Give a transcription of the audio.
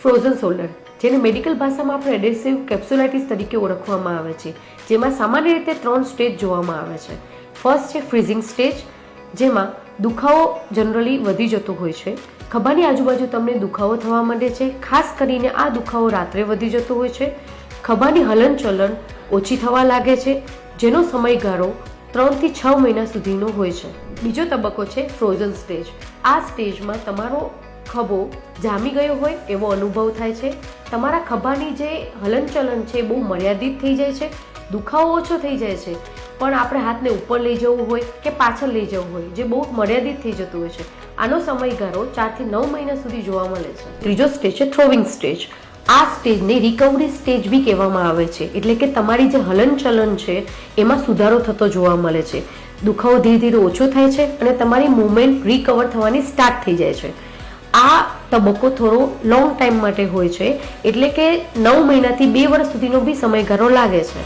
Frozen shoulder, જેને medical ભાષામાં આપણે એડહેસિવ કેપ્સ્યુલાઇટિસ તરીકે ઓળખવામાં આવે છે, જેમાં સામાન્ય રીતે 3 સ્ટેજ જોવામાં આવે છે. ફર્સ્ટ છે ફ્રીઝિંગ સ્ટેજ, જેમાં દુખાવો જનરલી વધી જતો હોય છે. ખભાની આજુબાજુ તમને દુખાવો થવા માંડે છે. ખાસ કરીને આ દુખાવો રાત્રે વધી જતો હોય છે. ખભાની હલનચલન ઓછી થવા લાગે છે, જેનો સમયગાળો 3 થી 6 મહિના સુધીનો હોય છે. બીજો તબક્કો છે ફ્રોઝન સ્ટેજ. આ સ્ટેજમાં તમારો ખભો જામી ગયો હોય એવો અનુભવ થાય છે. તમારા ખભાની જે હલનચલન છે બહુ મર્યાદિત થઈ જાય છે, દુખાવો ઓછો થઈ જાય છે, પણ આપણે હાથને ઉપર લઈ જવું હોય કે પાછળ લઈ જવું હોય જે બહુ મર્યાદિત થઈ જતું હોય છે. આનો સમયગાળો 4 થી 9 મહિના સુધી જોવા મળે છે. ત્રીજો સ્ટેજ છે થ્રોવિંગ સ્ટેજ. આ સ્ટેજને રિકવરી સ્ટેજ બી કહેવામાં આવે છે, એટલે કે તમારી જે હલનચલન છે એમાં સુધારો થતો જોવા મળે છે. દુખાવો ધીરે ધીરે ઓછો થાય છે અને તમારી મૂવમેન્ટ રિકવર થવાની સ્ટાર્ટ થઈ જાય છે. આ તબક્કો થોડો લોંગ ટાઈમ માટે હોય છે, એટલે કે 9 મહિનાથી 2 વર્ષ સુધીનો બી સમયગાળો લાગે છે.